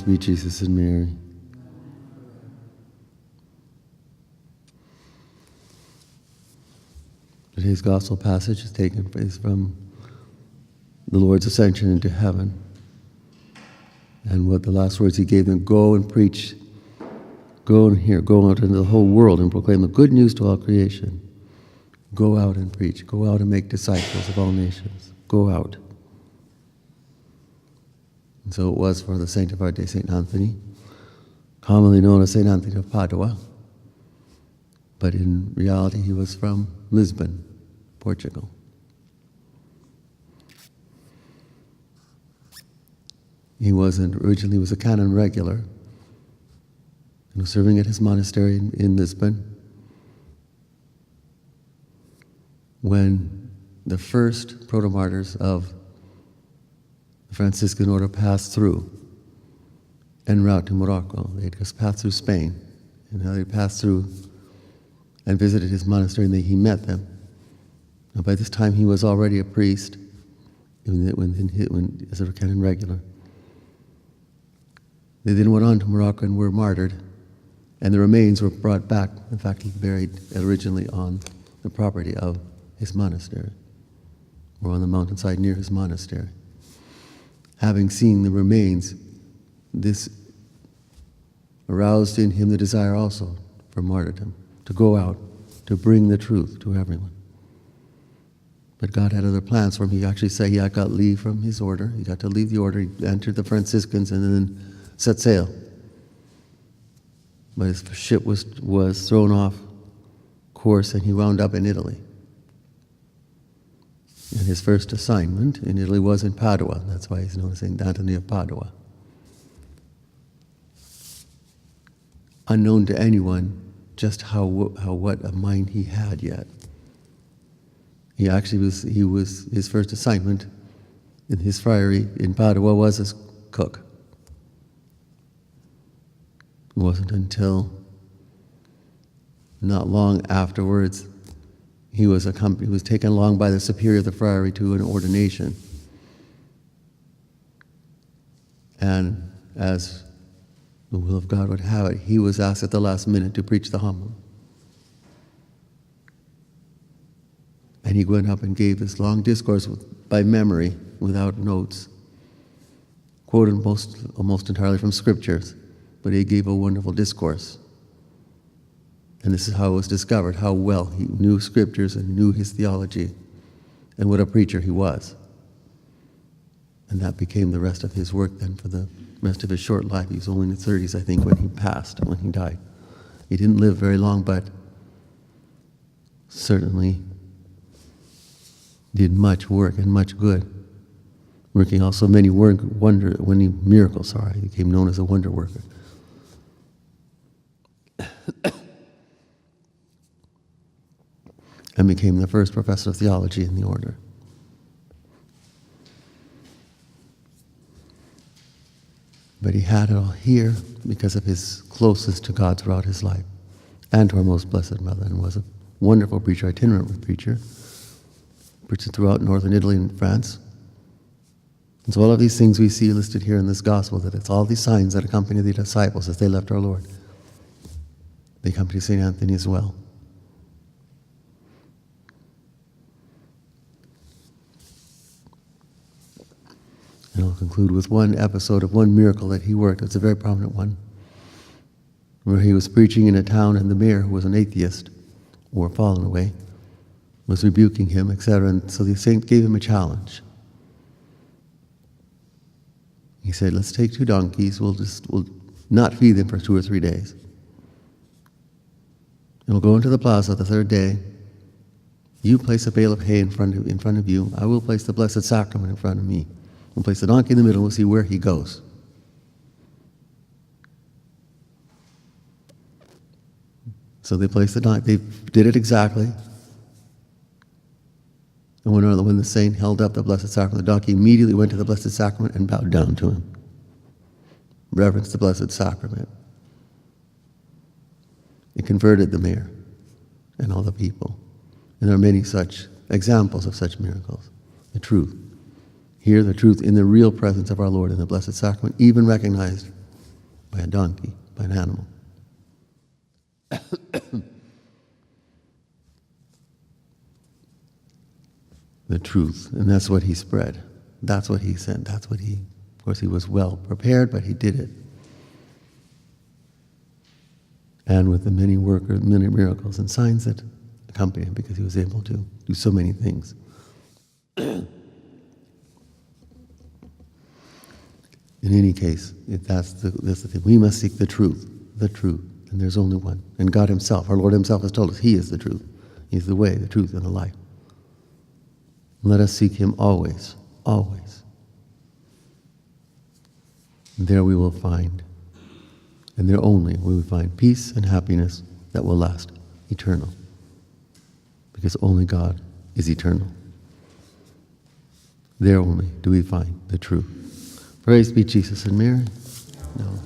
be Jesus and Mary. Today's gospel passage is taken place from the Lord's ascension into heaven. And what the last words he gave them, go and preach, go and hear, go out into the whole world and proclaim the good news to all creation. Go out and preach, go out and make disciples of all nations. Go out. And so it was for the saint of our day, St. Anthony, commonly known as St. Anthony of Padua. But in reality, he was from Lisbon, Portugal. He originally was a canon regular and was serving at his monastery in Lisbon when the first proto-martyrs of the Franciscan order passed through en route to Morocco. They had just passed through Spain, and now they passed through and visited his monastery, and he met them. Now, by this time, he was already a priest as a canon regular. They then went on to Morocco and were martyred, and the remains were brought back, in fact, buried originally on the property of his monastery, or on the mountainside near his monastery. Having seen the remains, this aroused in him the desire also for martyrdom, to go out, to bring the truth to everyone. But God had other plans for him. He actually said he got leave from his order. He got to leave the order. He entered the Franciscans and then set sail. But his ship was thrown off course, and he wound up in Italy. And his first assignment in Italy was in Padua. That's why he's known as St. Anthony of Padua. Unknown to anyone just what a mind he had yet. He actually was his first assignment in his friary in Padua was as cook. It wasn't until not long afterwards he was taken along by the superior of the friary to an ordination. And as the will of God would have it, he was asked at the last minute to preach the homily. And he went up and gave this long discourse by memory, without notes, quoted almost entirely from scriptures, but he gave a wonderful discourse. And this is how it was discovered, how well he knew scriptures and knew his theology, and what a preacher he was. And that became the rest of his work then for the rest of his short life. He was only in his 30s, I think, when he died. He didn't live very long, but certainly did much work and much good, working also many miracles. He became known as a wonder worker. And became the first professor of theology in the order. But he had it all here because of his closeness to God throughout his life and to our most blessed mother, and was a wonderful preacher, itinerant preacher, preached throughout northern Italy and France. And so all of these things we see listed here in this gospel, that it's all these signs that accompany the disciples as they left our Lord. They accompany St. Anthony as well. And I'll conclude with one episode of one miracle that he worked. It's a very prominent one, where he was preaching in a town, and the mayor, who was an atheist or fallen away, was rebuking him, etc. And so the saint gave him a challenge. He said, let's take 2 donkeys, we'll not feed them for 2 or 3 days. And we'll go into the plaza the 3rd day. You place a bale of hay in front of you. I will place the Blessed Sacrament in front of me. We'll place the donkey in the middle, we'll see where he goes. So they placed the donkey, they did it exactly. And when the saint held up the Blessed Sacrament, the donkey immediately went to the Blessed Sacrament and bowed down to him. Reverenced the Blessed Sacrament. It converted the mayor and all the people. And there are many such examples of such miracles. The truth. Here, the truth in the real presence of our Lord in the Blessed Sacrament, even recognized by a donkey, by an animal. The truth, and that's what he spread. That's what he sent. That's what he, of course, he was well prepared, but he did it. And with the many miracles and signs that accompany him, because he was able to do so many things. In any case, that's the thing. We must seek the truth, and there's only one. And God himself, our Lord himself has told us, he is the truth. He's the way, the truth, and the life. Let us seek him always, always. And there we will find, and there only will we find peace and happiness that will last, eternal. Because only God is eternal. There only do we find the truth. Praise be Jesus and Mary. No.